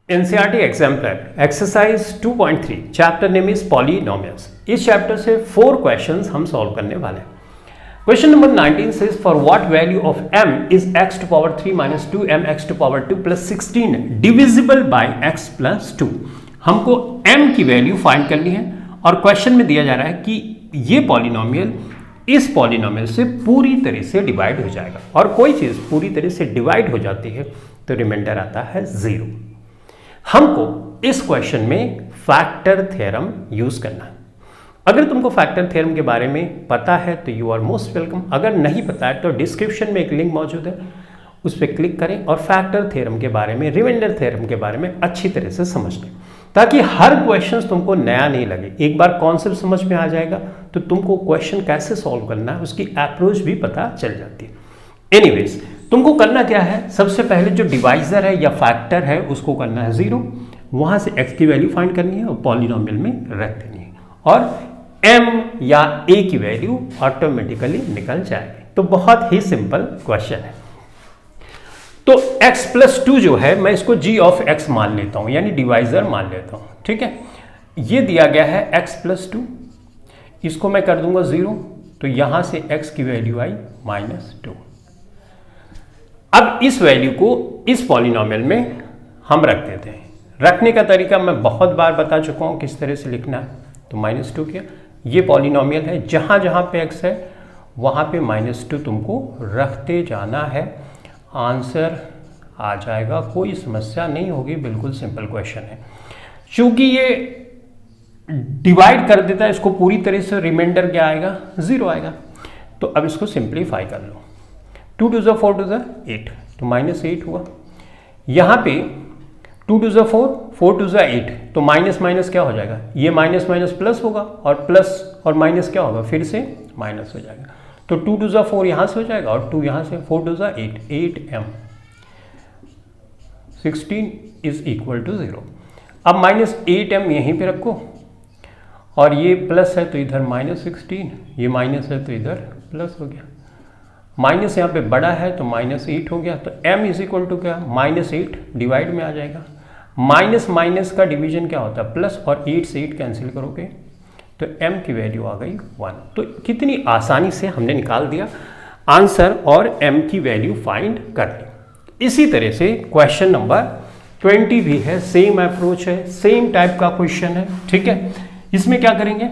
NCERT exemplar exercise 2.3 chapter name is polynomials. इस chapter से 4 questions हम सॉल्व करने वाले हैं। Question number 19 says for what value of m is x to power 3 minus 2m x to power 2 plus 16 divisible by x plus 2। हमको m की value find करनी है और क्वेश्चन में दिया जा रहा है कि ये पॉलिनोमियल इस पॉलिनोमियल से पूरी तरह से डिवाइड हो जाएगा, और कोई चीज पूरी तरह से डिवाइड हो जाती है तो रिमाइंडर आता है 0। हमको इस क्वेश्चन में फैक्टर थ्योरम यूज करना है। अगर तुमको फैक्टर थ्योरम के बारे में पता है तो यू आर मोस्ट वेलकम। अगर नहीं पता है तो डिस्क्रिप्शन में एक लिंक मौजूद है, उस पर क्लिक करें और फैक्टर थ्योरम के बारे में, रिमाइंडर थ्योरम के बारे में अच्छी तरह से समझ लें, ताकि हर क्वेश्चन तुमको नया नहीं लगे। एक बार कॉन्सेप्ट समझ में आ जाएगा तो तुमको क्वेश्चन कैसे सॉल्व करना है उसकी अप्रोच भी पता चल जाती है। एनीवेज, तुमको करना क्या है, सबसे पहले जो डिवाइजर है या फैक्टर है उसको करना है 0, वहां से x की वैल्यू फाइंड करनी है और पॉलिनोमियल में रख देनी है, और m या a की वैल्यू ऑटोमेटिकली निकल जाएगी। तो बहुत ही सिंपल क्वेश्चन है। तो x plus 2 जो है मैं इसको g of x मान लेता हूं, यानी डिवाइजर मान लेता हूं। ठीक है, ये दिया गया है x plus 2, इसको मैं कर दूंगा 0, तो यहां से x की वैल्यू आई -2। अब इस वैल्यू को इस पॉलिनोमियल में हम रख देते हैं। रखने का तरीका मैं बहुत बार बता चुका हूं किस तरह से लिखना है। तो -2 किया, ये पॉलिनोमियल है, जहां जहां पे x है वहां पे -2 तुमको रखते जाना है, आंसर आ जाएगा, कोई समस्या नहीं होगी, बिल्कुल सिंपल क्वेश्चन है। चूंकि ये डिवाइड कर देता है इसको पूरी तरह से, रिमाइंडर क्या आएगा 0 आएगा। तो अब इसको सिंप्लीफाई कर लो, 2 2 4 2 8, तो -8 हुआ। यहाँ पे 2 2 4 4 2 8, तो माइनस माइनस क्या हो जाएगा, ये माइनस माइनस प्लस होगा, और प्लस और माइनस क्या होगा, फिर से माइनस हो जाएगा। तो 2 2 4 यहाँ से हो जाएगा और 2 यहाँ से, 4 2 8, 8m 16 इज इक्वल टू 0। अब -8m यहीं पे रखो, और ये प्लस है तो इधर -16, ये माइनस है तो इधर प्लस हो गया। माइनस यहाँ पे बड़ा है तो -8 हो गया, तो m इज इक्वल टू क्या, -8 डिवाइड में आ जाएगा। माइनस माइनस का डिवीजन क्या होता है, प्लस, और 8 से 8 कैंसिल करोगे तो m की वैल्यू आ गई 1। तो कितनी आसानी से हमने निकाल दिया आंसर और m की वैल्यू फाइंड कर ली। इसी तरह से क्वेश्चन नंबर 20 भी है, सेम अप्रोच है, सेम टाइप का क्वेश्चन है। ठीक है, इसमें क्या करेंगे,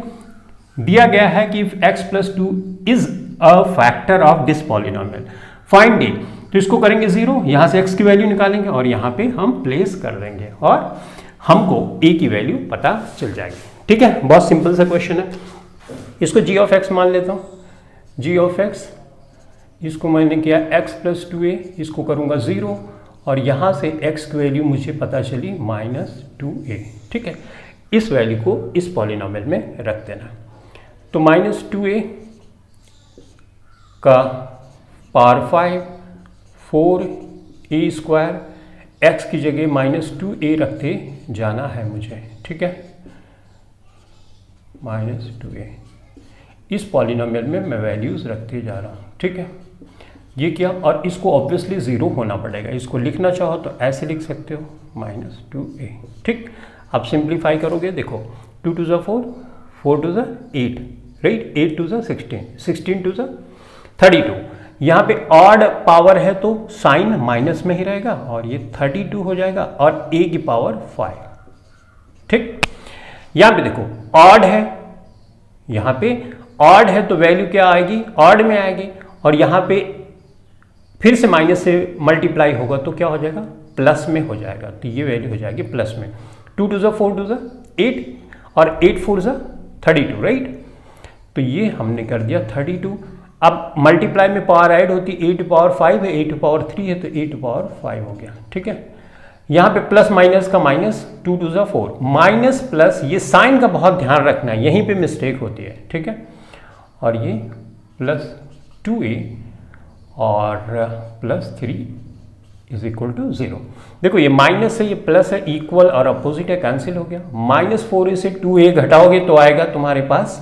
दिया गया है कि x plus 2 is a factor of this polynomial, find a, तो इसको करेंगे 0, यहां से x की वैल्यू निकालेंगे और यहां पे हम प्लेस कर देंगे और हमको a की वैल्यू पता चल जाएगी। ठीक है, बहुत सिंपल सा क्वेश्चन है। इसको g of x मान लेता हूं, g of x, इसको मैंने किया x plus 2a, इसको करूंगा 0, और यहां से x की वैल्यू मुझे पता चली -2a। ठीक है, इस वैल्यू को इस पॉलिनोमियल में रख देना। तो -2a का पावर 5 4a स्क्वायर, x की जगह -2a रखते जाना है मुझे। ठीक है, -2a, इस पॉलिनोमियल में मैं वैल्यूज रखते जा रहा हूँ। ठीक है, ये किया, और इसको ऑब्वियसली 0 होना पड़ेगा। इसको लिखना चाहो तो ऐसे लिख सकते हो, -2a। ठीक, अब सिंप्लीफाई करोगे, देखो 2 2 4 4 2 8, राइट, 8 2 16, 16 2 32। यहाँ पे ऑड पावर है तो साइन माइनस में ही रहेगा, और ये 32 हो जाएगा, और a की पावर 5। ठीक, यहाँ पे देखो ऑड है, यहाँ पे ऑड है तो वैल्यू क्या आएगी, ऑड में आएगी, और यहाँ पे फिर से माइनस से मल्टीप्लाई होगा तो क्या हो जाएगा, प्लस में हो जाएगा, तो ये वैल्यू हो जाएगी प्लस में। 2 2 4 2 8, और 8 4 32, राइट, तो ये हमने कर दिया 32। अब मल्टीप्लाई में पावर ऐड होती, 8 पावर 5 है, 8 पावर 3 है, तो 8 पावर 5 हो गया। ठीक है, यहाँ पे प्लस माइनस का माइनस, 2 2 4, माइनस प्लस, ये साइन का बहुत ध्यान रखना है, यहीं पे मिस्टेक होती है। ठीक है, और ये +2a और +3 इज इक्वल टू 0। देखो ये माइनस है, ये प्लस है, इक्वल और अपोजिट है, कैंसिल हो गया। -4a से 2a घटाओगे तो आएगा तुम्हारे पास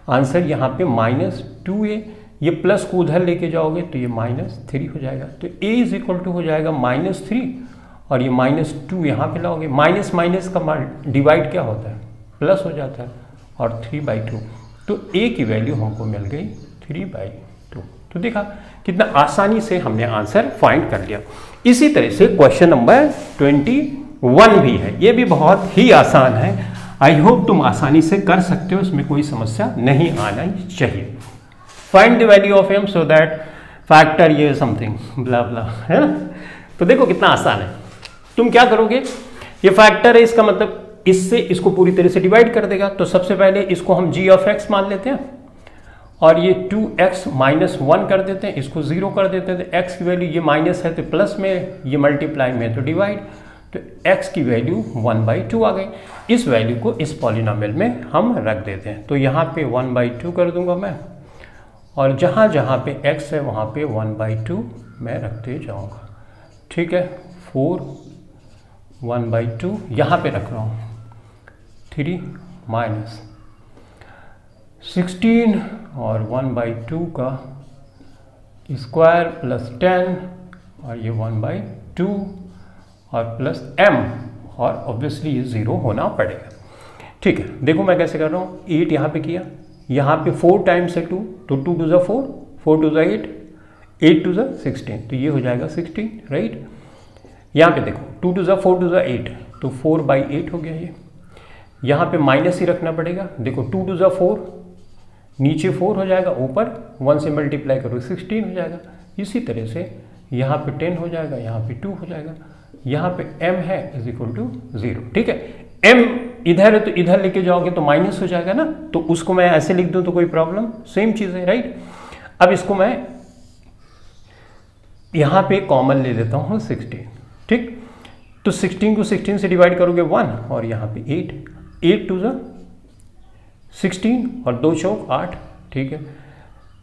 आंसर यहाँ पे -2a, ये प्लस को उधर लेके जाओगे तो ये -3 हो जाएगा, तो a इज इक्वल टू हो जाएगा -3, और ये -2 यहाँ पे लाओगे, माइनस माइनस का डिवाइड क्या होता है, प्लस हो जाता है, और 3/2, तो a की वैल्यू हमको मिल गई 3/2। तो देखा कितना आसानी से हमने आंसर फाइंड कर लिया। इसी तरह से क्वेश्चन नंबर 21 भी है, ये भी बहुत ही आसान है। आई होप तुम आसानी से कर सकते हो, इसमें कोई समस्या नहीं आना चाहिए। Find the value of m so that factor ये समथिंग ब्ला ब्ला, है ना। तो देखो कितना आसान है। तुम क्या करोगे, ये फैक्टर है, इसका मतलब इससे इसको पूरी तरह से डिवाइड कर देगा। तो सबसे पहले इसको हम g ऑफ x मान लेते हैं, और ये 2x -1 कर देते हैं, इसको 0 कर देते हैं। तो x की वैल्यू, ये माइनस है तो प्लस में, ये मल्टीप्लाई में तो डिवाइड, तो x की वैल्यू 1/2 आ गई। इस वैल्यू को इस पॉलिनोमियल में हम रख देते हैं। तो यहाँ पे 1/2 कर दूंगा मैं, और जहाँ जहाँ पे x है वहाँ पे 1/2 मैं रखते जाऊँगा। ठीक है, 4 1/2 यहाँ पे रख रहा हूँ, 3 माइनस 16 और 1/2 का स्क्वायर प्लस 10, और ये 1/2 और प्लस m, और ऑब्वियसली ये 0 होना पड़ेगा। ठीक है, देखो मैं कैसे कर रहा हूँ। 8 यहाँ पे किया, यहाँ पे 4 टाइम्स है 2, तो 2 2 4, 4 2 8, 8 2 16, तो ये हो जाएगा 16, राइट। यहाँ पे देखो 2 2 4 2 8, तो 4/8 हो गया ये। यहाँ पे माइनस ही रखना पड़ेगा। देखो 2 2 4, नीचे 4 हो जाएगा, ऊपर 1 से मल्टीप्लाई करो 16 हो जाएगा। इसी तरह से यहाँ पे 10 हो जाएगा, यहाँ पे 2 हो जाएगा, यहाँ पे m है = 0। ठीक है, m इधर है तो इधर लेके जाओगे तो माइनस हो जाएगा ना, तो उसको मैं ऐसे लिख दूं तो कोई प्रॉब्लम, सेम चीज़ है, राइट। अब इसको मैं यहाँ पे कॉमन ले लेता हूँ 16। ठीक, तो 16 को 16 से डिवाइड करोगे 1, और यहाँ पे 8, 8 2 16 और 2 चौक 8। ठीक है,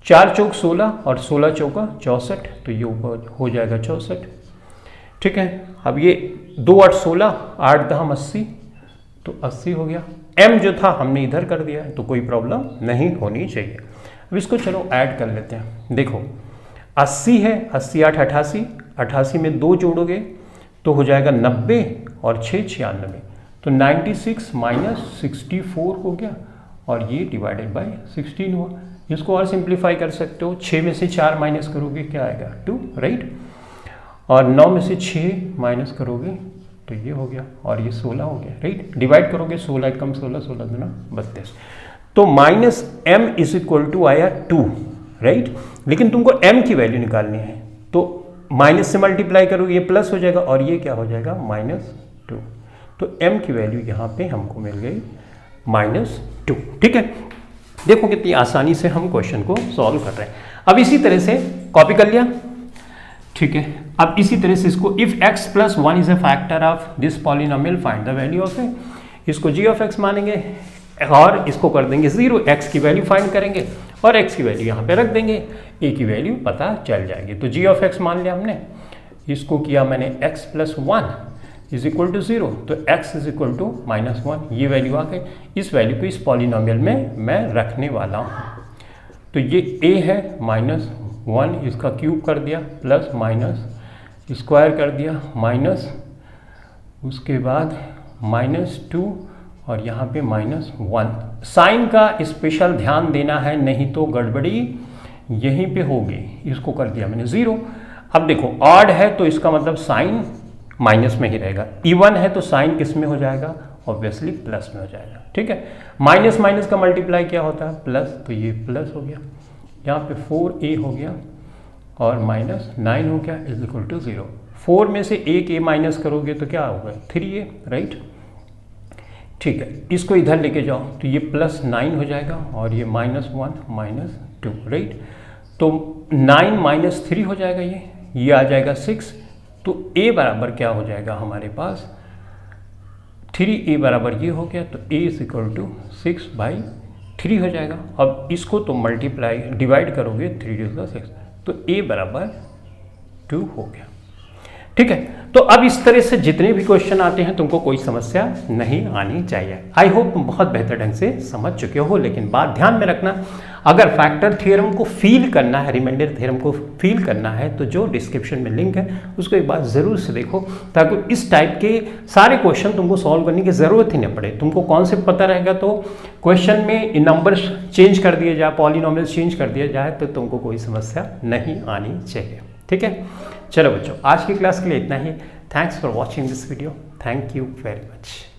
4 चौक 16 और 16 चौका 64, तो ये ऊपर हो जाएगा 64। ठीक है, अब ये 2 8 16, 8 10 80, तो 80 हो गया। m जो था हमने इधर कर दिया है, तो कोई प्रॉब्लम नहीं होनी चाहिए। अब इसको चलो ऐड कर लेते हैं। देखो 80 है, 80 8 88, 88 में 2 जोड़ोगे तो हो जाएगा 90, और 6 96, तो 96 - 64 हो गया, और ये डिवाइडेड बाय 16 हुआ। इसको और सिंप्लीफाई कर सकते हो, 6 में से 4 माइनस करोगे क्या आएगा 2, राइट, और 9 में से 6 माइनस करोगे तो ये हो गया, और ये 16 हो गया, राइट। डिवाइड करोगे 16 कम 16, 16 दूना 32, तो -m = आया 2, राइट। लेकिन तुमको m की वैल्यू निकालनी है, तो माइनस से मल्टीप्लाई करोगे, ये प्लस हो जाएगा, और ये क्या हो जाएगा -2, तो m की वैल्यू यहाँ पे हमको मिल गई -2। ठीक है, देखो कितनी आसानी से हम क्वेश्चन को सॉल्व कर रहे हैं। अब इसी तरह से कॉपी कर लिया। ठीक है, अब इसी तरह से इसको if x + 1 is a factor of this polynomial find the value of a, इसको g ऑफ x मानेंगे, और इसको कर देंगे 0, x की वैल्यू फाइंड करेंगे, और x की वैल्यू यहाँ पे रख देंगे, a की वैल्यू पता चल जाएगी। तो g ऑफ x मान लिया हमने, इसको किया मैंने x + 1 = 0, तो x = -1, ये वैल्यू आ गई। इस वैल्यू को इस पॉलिनोमियल में मैं रखने वाला हूँ। तो ये a है -1, इसका क्यूब कर दिया, प्लस माइनस स्क्वायर कर दिया, माइनस उसके बाद -2, और यहाँ पे -1। साइन का स्पेशल ध्यान देना है, नहीं तो गड़बड़ी यहीं पे होगी। इसको कर दिया मैंने 0। अब देखो ऑड है तो इसका मतलब साइन माइनस में ही रहेगा, इवन है तो साइन किस में हो जाएगा, ऑब्वियसली प्लस में हो जाएगा। ठीक है, माइनस माइनस का मल्टीप्लाई क्या होता है, प्लस, तो ये प्लस हो गया, यहाँ पे 4a हो गया, और -9 हो गया = 0। 4 में से एक a माइनस करोगे तो क्या होगा 3a, राइट। ठीक है, इसको इधर लेके जाओ तो ये +9 हो जाएगा, और ये -1 -2, राइट। तो 9 - 3 हो जाएगा, ये आ जाएगा 6। तो a बराबर क्या हो जाएगा हमारे पास, 3a बराबर ये हो गया, तो a = 6/3 हो जाएगा। अब इसको तो मल्टीप्लाई डिवाइड करोगे 3 × 6, तो a बराबर 2 हो गया। ठीक है, तो अब इस तरह से जितने भी क्वेश्चन आते हैं तुमको कोई समस्या नहीं आनी चाहिए। आई होप तुम बहुत बेहतर ढंग से समझ चुके हो, लेकिन बात ध्यान में रखना, अगर फैक्टर थ्योरम को फील करना है, रिमाइंडर थ्योरम को फील करना है, तो जो डिस्क्रिप्शन में लिंक है उसको एक बार ज़रूर से देखो, ताकि इस टाइप के सारे क्वेश्चन तुमको सॉल्व करने की ज़रूरत ही नहीं पड़े। तुमको कॉन्सेप्ट पता रहेगा तो क्वेश्चन में नंबर्स चेंज कर दिए जाए, पॉलिनोमियल्स चेंज कर दिया जाए, तो तुमको कोई समस्या नहीं आनी चाहिए। ठीक है, चलो बच्चों, आज की क्लास के लिए इतना ही। Thanks for watching this video. Thank you very much.